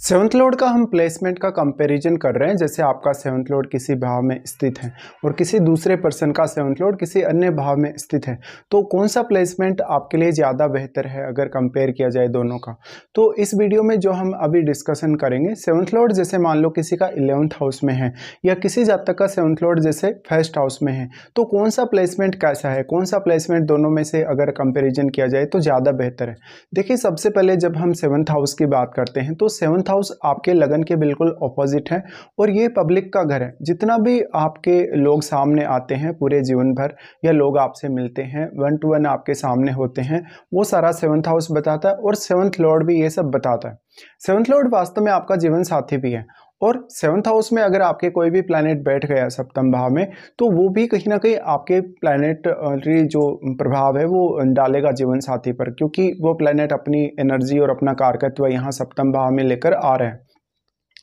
Seventh Lord का हम placement का कंपैरिजन कर रहे हैं। जैसे आपका सेवंथ लॉर्ड किसी भाव में स्थित है और किसी दूसरे पर्सन का सेवंथ लॉर्ड किसी अन्य भाव में स्थित है, तो कौन सा प्लेसमेंट आपके लिए ज़्यादा बेहतर है अगर कंपेयर किया जाए दोनों का। तो इस वीडियो में जो हम अभी डिस्कशन करेंगे, सेवंथ लॉर्ड जैसे मान लो किसी का 11th हाउस में है या किसी जातक का सेवंथ लॉर्ड जैसे फर्स्ट हाउस में है, तो कौन सा प्लेसमेंट कैसा है, कौन सा प्लेसमेंट दोनों में से अगर कंपेरिजन किया जाए तो ज़्यादा बेहतर है। देखिए, सबसे पहले जब हम सेवंथ हाउस की बात करते हैं तो सेवंथ हाउस आपके लगन के बिल्कुल ऑपोजिट है और ये पब्लिक का घर है। जितना भी आपके लोग सामने आते हैं पूरे जीवन भर या लोग आपसे मिलते हैं, 1 to 1 आपके सामने होते हैं, वो सारा सेवंथ हाउस बताता है और सेवंथ लॉर्ड भी ये सब बताता है। सेवंथ लॉर्ड वास्तव में आपका जीवन साथी भी है और सेवंथ हाउस में अगर आपके कोई भी प्लैनेट बैठ गया सप्तम भाव में, तो वो भी कहीं ना कहीं आपके प्लैनेटरी जो प्रभाव है वो डालेगा जीवन साथी पर, क्योंकि वो प्लैनेट अपनी एनर्जी और अपना कारकत्व यहाँ सप्तम भाव में लेकर आ रहे हैं।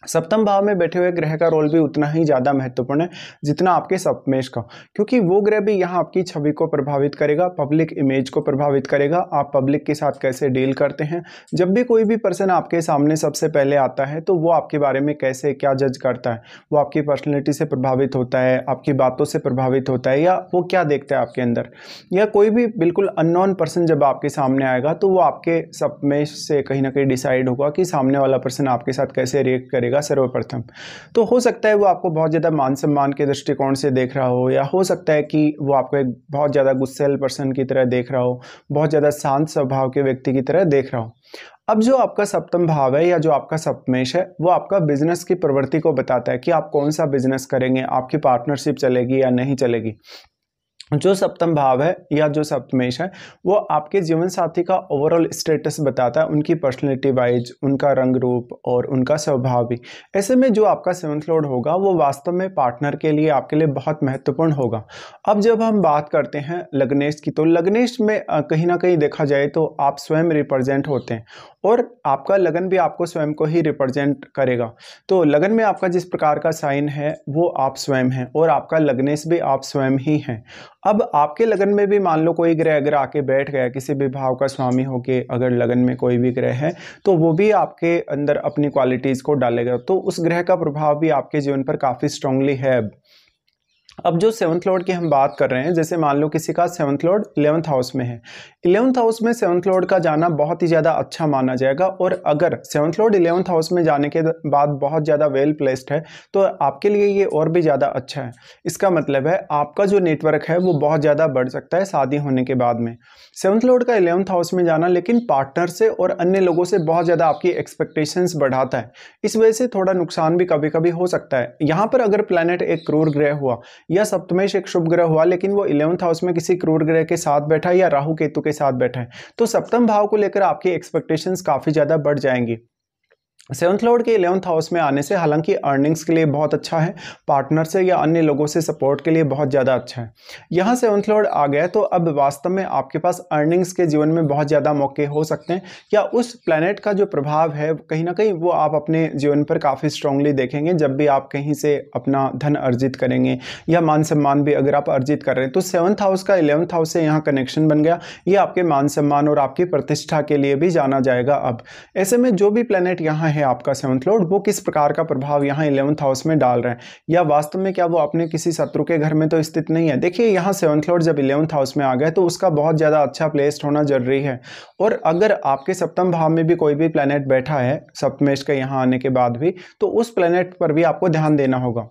सप्तम भाव में बैठे हुए ग्रह का रोल भी उतना ही ज़्यादा महत्वपूर्ण है जितना आपके सप्तमेश का, क्योंकि वो ग्रह भी यहाँ आपकी छवि को प्रभावित करेगा, पब्लिक इमेज को प्रभावित करेगा। आप पब्लिक के साथ कैसे डील करते हैं, जब भी कोई भी पर्सन आपके सामने सबसे पहले आता है तो वो आपके बारे में कैसे क्या जज करता है, वो आपकी पर्सनैलिटी से प्रभावित होता है, आपकी बातों से प्रभावित होता है, या वो क्या देखता है आपके अंदर। या कोई भी बिल्कुल अननोन पर्सन जब आपके सामने आएगा तो वो आपके सप्तमेश से कहीं ना कहीं डिसाइड होगा कि सामने वाला पर्सन आपके साथ कैसे रिएक्ट करेगा सर्वप्रथम। तो हो सकता है वो आपको बहुत ज़्यादा मान सम्मान के दृष्टिकोण से देख रहा हो, या हो सकता है कि वो आपको एक बहुत ज़्यादा गुस्सैल पर्सन की तरह देख रहा हो, बहुत ज़्यादा शांत स्वभाव के व्यक्ति की तरह देख रहा हो। अब जो आपका सप्तम भाव है या जो आपका सप्तमेश है, वो आपका बिजनेस की प्रवृत्ति को बताता है कि आप कौन सा बिजनेस करेंगे, आपकी पार्टनरशिप चलेगी या नहीं चलेगी। जो सप्तम भाव है या जो सप्तमेश है, वो आपके जीवन साथी का ओवरऑल स्टेटस बताता है, उनकी पर्सनैलिटी वाइज, उनका रंग रूप और उनका स्वभाव भी। ऐसे में जो आपका सेवंथ लॉर्ड होगा वो वास्तव में पार्टनर के लिए आपके लिए बहुत महत्वपूर्ण होगा। अब जब हम बात करते हैं लग्नेश की, तो लग्नेश में कहीं ना कहीं देखा जाए तो आप स्वयं रिप्रेजेंट होते हैं और आपका लगन भी आपको स्वयं को ही रिप्रेजेंट करेगा। तो लगन में आपका जिस प्रकार का साइन है वो आप स्वयं हैं और आपका लग्नेश भी आप स्वयं ही हैं। अब आपके लगन में भी मान लो कोई ग्रह अगर आके बैठ गया, किसी भी भाव का स्वामी होके अगर लगन में कोई भी ग्रह है, तो वो भी आपके अंदर अपनी क्वालिटीज़ को डालेगा। तो उस ग्रह का प्रभाव भी आपके जीवन पर काफ़ी स्ट्रांगली है। अब जो सेवंथ लॉर्ड की हम बात कर रहे हैं, जैसे मान लो किसी का सेवंथ लॉर्ड 11th हाउस में है, 11th हाउस में सेवंथ लॉर्ड का जाना बहुत ही ज़्यादा अच्छा माना जाएगा। और अगर सेवंथ लॉर्ड 11th हाउस में जाने के बाद बहुत ज़्यादा वेल प्लेस्ड है तो आपके लिए ये और भी ज़्यादा अच्छा है। इसका मतलब है आपका जो नेटवर्क है वो बहुत ज़्यादा बढ़ सकता है शादी होने के बाद में। सेवंथ लॉर्ड का 11th हाउस में जाना लेकिन पार्टनर से और अन्य लोगों से बहुत ज़्यादा आपकी एक्सपेक्टेशंस बढ़ाता है, इस वजह से थोड़ा नुकसान भी कभी कभी हो सकता है। यहाँ पर अगर प्लैनेट एक क्रूर ग्रह हुआ या सप्तमेश एक शुभ ग्रह हुआ, लेकिन वो 11th हाउस में किसी क्रूर ग्रह के साथ बैठा है या राहु केतु के साथ बैठा है, तो सप्तम भाव को लेकर आपकी एक्सपेक्टेशंस काफी ज्यादा बढ़ जाएंगी। सेवंथ लॉर्ड के 11th हाउस में आने से हालांकि अर्निंग्स के लिए बहुत अच्छा है, पार्टनर से या अन्य लोगों से सपोर्ट के लिए बहुत ज़्यादा अच्छा है। यहाँ सेवंथ लॉर्ड आ गया तो अब वास्तव में आपके पास अर्निंग्स के जीवन में बहुत ज़्यादा मौके हो सकते हैं, या उस प्लैनेट का जो प्रभाव है कहीं ना कहीं वो आप अपने जीवन पर काफ़ी स्ट्रांगली देखेंगे जब भी आप कहीं से अपना धन अर्जित करेंगे या मान सम्मान भी अगर आप अर्जित कर रहे हैं। तो सेवंथ हाउस का 11th हाउस से यहाँ कनेक्शन बन गया, ये आपके मान सम्मान और आपकी प्रतिष्ठा के लिए भी जाना जाएगा। अब ऐसे में जो भी प्लैनेट यहाँ है आपका सेवंथ लॉर्ड, वो किस प्रकार का प्रभाव यहाँ 11th हाउस में डाल रहे हैं, या वास्तव में क्या वो अपने किसी शत्रु के घर में तो स्थित नहीं है। देखिए, यहाँ सेवंथ लॉर्ड जब 11th हाउस में आ गए तो उसका बहुत ज्यादा अच्छा प्लेस्ड होना जरूरी है। और अगर आपके सप्तम भाव में भी कोई भी प्लैनेट बैठा है सप्तमेश के यहाँ आने के बाद भी, तो उस प्लैनेट पर भी आपको ध्यान देना होगा।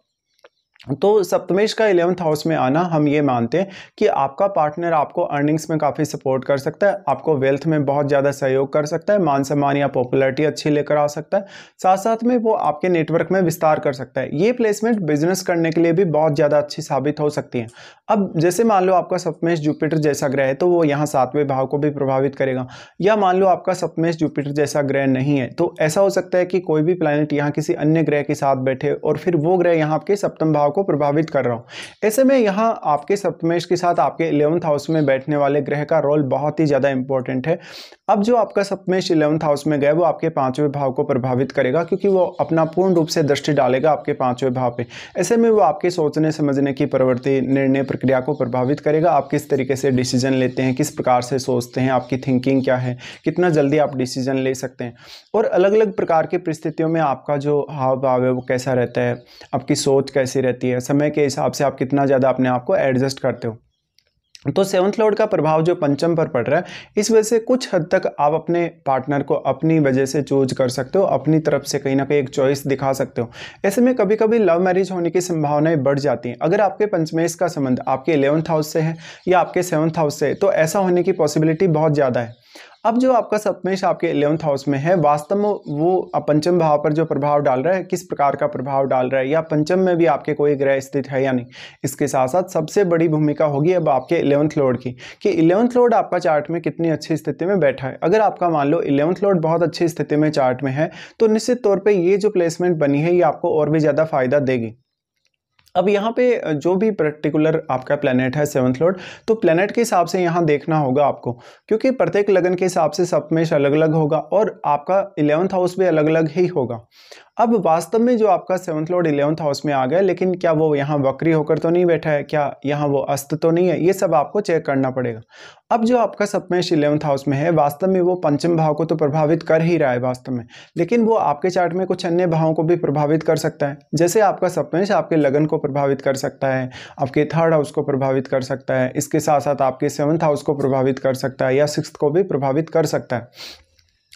तो सप्तमेश का 11th हाउस में आना, हम ये मानते हैं कि आपका पार्टनर आपको अर्निंग्स में काफ़ी सपोर्ट कर सकता है, आपको वेल्थ में बहुत ज़्यादा सहयोग कर सकता है, मान सम्मान या पॉपुलैरिटी अच्छी लेकर आ सकता है, साथ साथ में वो आपके नेटवर्क में विस्तार कर सकता है। ये प्लेसमेंट बिजनेस करने के लिए भी बहुत ज़्यादा अच्छी साबित हो सकती है। अब जैसे मान लो आपका सप्तमेश जुपिटर जैसा ग्रह है तो वो यहाँ 7वें भाव को भी प्रभावित करेगा, या मान लो आपका सप्तमेश जुपिटर जैसा ग्रह नहीं है तो ऐसा हो सकता है कि कोई भी प्लैनेट यहाँ किसी अन्य ग्रह के साथ बैठे और फिर वो ग्रह यहाँ आपके सप्तम भाव को प्रभावित कर रहा हूँ। ऐसे में यहाँ आपके सप्तमेश के साथ आपके 11th हाउस में बैठने वाले ग्रह का रोल बहुत ही ज़्यादा इंपॉर्टेंट है। अब जो आपका सप्तमेश 11th हाउस में गया वो आपके 5वें भाव को प्रभावित करेगा, क्योंकि वो अपना पूर्ण रूप से दृष्टि डालेगा आपके 5वें भाव पे। ऐसे में वो आपके सोचने समझने की प्रवृत्ति, निर्णय प्रक्रिया को प्रभावित करेगा। आप किस तरीके से डिसीजन लेते हैं, किस प्रकार से सोचते हैं, आपकी थिंकिंग क्या है, कितना जल्दी आप डिसीजन ले सकते हैं, और अलग अलग प्रकार की परिस्थितियों में आपका जो हाव भाव है वो कैसा रहता है, आपकी सोच कैसी रहती है, समय के हिसाब से आप कितना ज़्यादा अपने आप को एडजस्ट करते हो। तो 7th लॉर्ड का प्रभाव जो पंचम पर पड़ रहा है, इस वजह से कुछ हद तक आप अपने पार्टनर को अपनी वजह से चूज कर सकते हो, अपनी तरफ से कहीं ना कहीं एक चॉइस दिखा सकते हो। ऐसे में कभी कभी लव मैरिज होने की संभावनाएं बढ़ जाती हैं। अगर आपके पंचमेश का संबंध आपके 11th हाउस से है या आपके 7th हाउस से है, तो ऐसा होने की पॉसिबिलिटी बहुत ज़्यादा है। अब जो आपका सप्तमेश आपके 11th हाउस में है, वास्तव में वो पंचम भाव पर जो प्रभाव डाल रहा है, किस प्रकार का प्रभाव डाल रहा है, या पंचम में भी आपके कोई ग्रह स्थित है या नहीं, इसके साथ साथ सबसे बड़ी भूमिका होगी अब आपके 11th लॉर्ड की, कि 11th लॉर्ड आपका चार्ट में कितनी अच्छी स्थिति में बैठा है। अगर आपका मान लो 11th लॉर्ड बहुत अच्छी स्थिति में चार्ट में है, तो निश्चित तौर पर ये जो प्लेसमेंट बनी है ये आपको और भी ज़्यादा फायदा देगी। अब यहाँ पे जो भी पर्टिकुलर आपका प्लेनेट है 7th लॉर्ड, तो प्लेनेट के हिसाब से यहाँ देखना होगा आपको, क्योंकि प्रत्येक लगन के हिसाब से सप्तमेश अलग अलग होगा और आपका 11th हाउस भी अलग अलग ही होगा। अब वास्तव में जो आपका 7th लॉर्ड 11th हाउस में आ गया, लेकिन क्या वो यहाँ वक्री होकर तो नहीं बैठा है, क्या यहाँ वो अस्त तो नहीं है, ये सब आपको चेक करना पड़ेगा। अब जो आपका सप्तमेश 11th हाउस में है, वास्तव में वो पंचम भाव को तो प्रभावित कर ही रहा है वास्तव में, लेकिन वो आपके चार्ट में कुछ अन्य भावों को भी प्रभावित कर सकता है। जैसे आपका सप्तमेश आपके लगन को प्रभावित कर सकता है, आपके 3rd हाउस को प्रभावित कर सकता है, इसके साथ साथ आपके 7th हाउस को प्रभावित कर सकता है, या 6th को भी प्रभावित कर सकता है।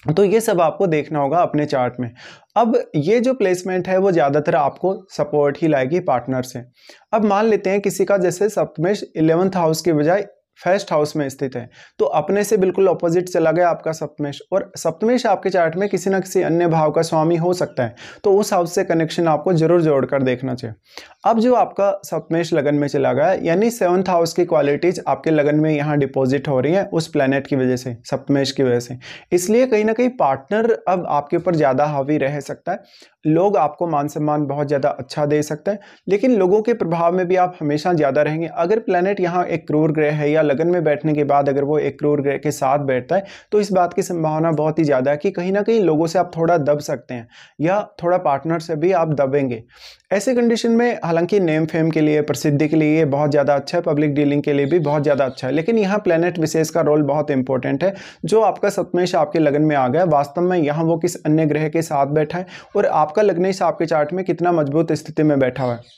तो ये सब आपको देखना होगा अपने चार्ट में। अब ये जो प्लेसमेंट है वो ज़्यादातर आपको सपोर्ट ही लाएगी पार्टनर से। अब मान लेते हैं किसी का जैसे सप्तमेश 11th हाउस की बजाय 1st हाउस में स्थित है, तो अपने से बिल्कुल ऑपोजिट चला गया आपका सप्तमेश, और सप्तमेश आपके चार्ट में किसी न किसी अन्य भाव का स्वामी हो सकता है, तो उस हाउस से कनेक्शन आपको जरूर जोड़कर देखना चाहिए। अब जो आपका सप्तमेश लगन में चला गया, यानी 7th हाउस की क्वालिटीज आपके लगन में यहाँ डिपॉजिट हो रही हैं उस प्लैनेट की वजह से, सप्तमेश की वजह से, इसलिए कहीं ना कहीं पार्टनर अब आपके ऊपर ज़्यादा हावी रह सकता है। लोग आपको मान सम्मान बहुत ज़्यादा अच्छा दे सकते हैं, लेकिन लोगों के प्रभाव में भी आप हमेशा ज़्यादा रहेंगे। अगर प्लैनेट यहाँ एक क्रूर ग्रह है, या लगन में बैठने के बाद अगर वो एक क्रूर ग्रह के साथ बैठता है, तो इस बात की संभावना बहुत ही ज़्यादा है कि कहीं ना कहीं लोगों से आप थोड़ा दब सकते हैं, या थोड़ा पार्टनर से भी आप दबेंगे। ऐसे कंडीशन में हालांकि नेम फेम के लिए, प्रसिद्धि के लिए ये बहुत ज़्यादा अच्छा है, पब्लिक डीलिंग के लिए भी बहुत ज़्यादा अच्छा है, लेकिन यहाँ प्लैनेट विशेष का रोल बहुत इंपॉर्टेंट है। जो आपका सप्तमेश आपके लगन में आ गया, वास्तव में यहाँ वो किस अन्य ग्रह के साथ बैठा है, और आपका लग्नेश आपके चार्ट में कितना मजबूत स्थिति में बैठा हुआ है।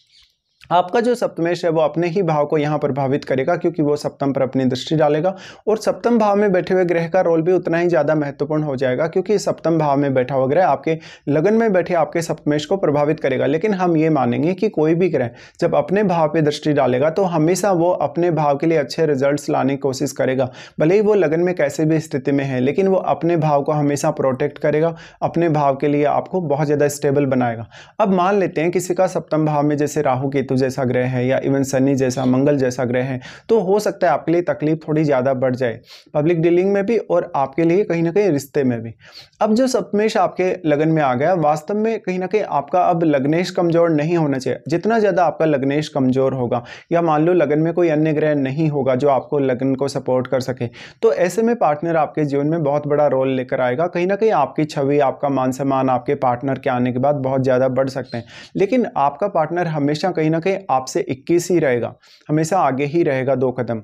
आपका जो सप्तमेश है वो अपने ही भाव को यहाँ प्रभावित करेगा, क्योंकि वो सप्तम पर अपनी दृष्टि डालेगा, और सप्तम भाव में बैठे हुए ग्रह का रोल भी उतना ही ज़्यादा महत्वपूर्ण हो जाएगा, क्योंकि सप्तम भाव में बैठा हुआ ग्रह आपके लगन में बैठे आपके सप्तमेश को प्रभावित करेगा। लेकिन हम ये मानेंगे कि कोई भी ग्रह जब अपने भाव पर दृष्टि डालेगा, तो हमेशा वो अपने भाव के लिए अच्छे रिजल्ट लाने की कोशिश करेगा, भले ही वो लगन में कैसे भी स्थिति में है, लेकिन वो अपने भाव को हमेशा प्रोटेक्ट करेगा, अपने भाव के लिए आपको बहुत ज़्यादा स्टेबल बनाएगा। अब मान लेते हैं किसी का सप्तम भाव में जैसे राहु केतु जैसा ग्रह है, या इवन शनि जैसा, मंगल जैसा ग्रह है, तो हो सकता है आपके लिए तकलीफ थोड़ी ज़्यादा बढ़ जाए, पब्लिक डीलिंग में भी और आपके लिए कहीं ना कहीं रिश्ते में भी। अब जो सप्तमेश आपके लगन में आ गया, वास्तव में कहीं ना कहीं आपका अब लग्नेश कमजोर नहीं होना चाहिए। जितना ज़्यादा आपका लग्नेश कमजोर होगा, या मान लो लगन में कोई अन्य ग्रह नहीं होगा जो आपको लगन को सपोर्ट कर सके, तो ऐसे में पार्टनर आपके जीवन में बहुत बड़ा रोल लेकर आएगा। कहीं ना कहीं आपकी छवि, आपका मान सम्मान आपके पार्टनर के आने के बाद बहुत ज़्यादा बढ़ सकते हैं, लेकिन आपका पार्टनर हमेशा कहीं ना कहीं आपसे 21 ही रहेगा, हमेशा आगे ही रहेगा 2 कदम।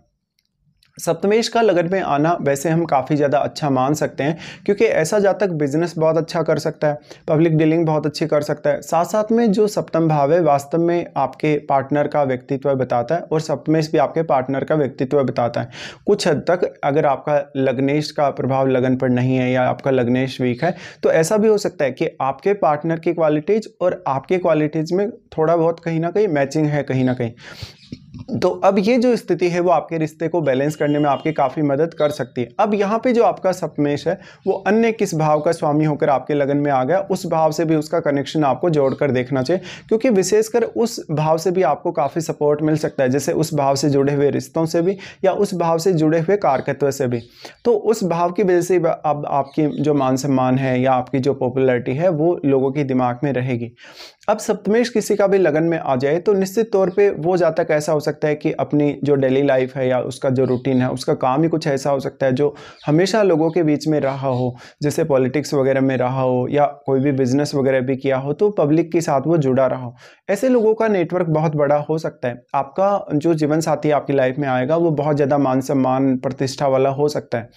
सप्तमेश का लगन में आना वैसे हम काफ़ी ज़्यादा अच्छा मान सकते हैं, क्योंकि ऐसा जातक बिजनेस बहुत अच्छा कर सकता है, पब्लिक डीलिंग बहुत अच्छी कर सकता है। साथ साथ में जो सप्तम भाव है वास्तव में आपके पार्टनर का व्यक्तित्व बताता है, और सप्तमेश भी आपके पार्टनर का व्यक्तित्व बताता है। कुछ हद तक अगर आपका लग्नेश का प्रभाव लगन पर नहीं है, या आपका लग्नेश वीक है, तो ऐसा भी हो सकता है कि आपके पार्टनर की क्वालिटीज़ और आपके क्वालिटीज़ में थोड़ा बहुत कहीं ना कहीं मैचिंग है कहीं ना कहीं। तो अब ये जो स्थिति है वो आपके रिश्ते को बैलेंस करने में आपकी काफ़ी मदद कर सकती है। अब यहाँ पे जो आपका सप्तमेश है वो अन्य किस भाव का स्वामी होकर आपके लगन में आ गया, उस भाव से भी उसका कनेक्शन आपको जोड़कर देखना चाहिए, क्योंकि विशेषकर उस भाव से भी आपको काफ़ी सपोर्ट मिल सकता है, जैसे उस भाव से जुड़े हुए रिश्तों से भी या उस भाव से जुड़े हुए कारकत्व से भी। तो उस भाव की वजह से अब आपकी जो मान सम्मान है या आपकी जो पॉपुलैरिटी है वो लोगों के दिमाग में रहेगी। अब सप्तमेश किसी का भी लगन में आ जाए तो निश्चित तौर पे वो जातक ऐसा हो सकता है कि अपनी जो डेली लाइफ है या उसका जो रूटीन है, उसका काम ही कुछ ऐसा हो सकता है जो हमेशा लोगों के बीच में रहा हो, जैसे पॉलिटिक्स वगैरह में रहा हो या कोई भी बिजनेस वगैरह भी किया हो, तो पब्लिक के साथ वो जुड़ा रहा हो। ऐसे लोगों का नेटवर्क बहुत बड़ा हो सकता है। आपका जो जीवन साथी आपकी लाइफ में आएगा वो बहुत ज़्यादा मान सम्मान प्रतिष्ठा वाला हो सकता है।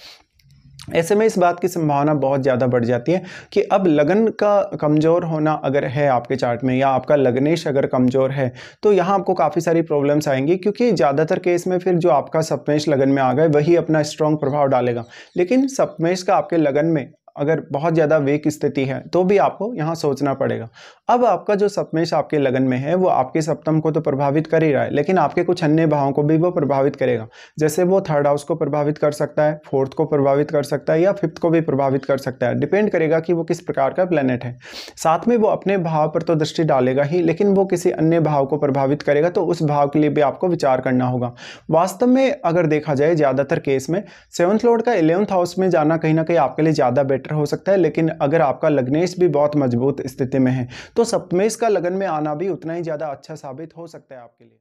ऐसे में इस बात की संभावना बहुत ज़्यादा बढ़ जाती है कि अब लगन का कमज़ोर होना अगर है आपके चार्ट में या आपका लग्नेश अगर कमज़ोर है तो यहाँ आपको काफ़ी सारी प्रॉब्लम्स आएंगी, क्योंकि ज़्यादातर केस में फिर जो आपका सप्तमेश लगन में आ गए वही अपना स्ट्रॉन्ग प्रभाव डालेगा। लेकिन सप्तमेश का आपके लगन में अगर बहुत ज़्यादा वीक स्थिति है तो भी आपको यहाँ सोचना पड़ेगा। अब आपका जो सप्तमेश आपके लगन में है वो आपके सप्तम को तो प्रभावित कर ही रहा है, लेकिन आपके कुछ अन्य भावों को भी वो प्रभावित करेगा। जैसे वो थर्ड हाउस को प्रभावित कर सकता है, फोर्थ को प्रभावित कर सकता है या फिफ्थ को भी प्रभावित कर सकता है, डिपेंड करेगा कि वो किस प्रकार का प्लेनेट है। साथ में वो अपने भाव पर तो दृष्टि डालेगा ही, लेकिन वो किसी अन्य भाव को प्रभावित करेगा, तो उस भाव के लिए भी आपको विचार करना होगा। वास्तव में अगर देखा जाए ज़्यादातर केस में सेवंथ लॉर्ड का 11th हाउस में जाना कहीं ना कहीं आपके लिए ज़्यादा बेटर हो सकता है, लेकिन अगर आपका लग्नेश भी बहुत मजबूत स्थिति में है तो सप्तमेश का लगन में आना भी उतना ही ज़्यादा अच्छा साबित हो सकता है आपके लिए।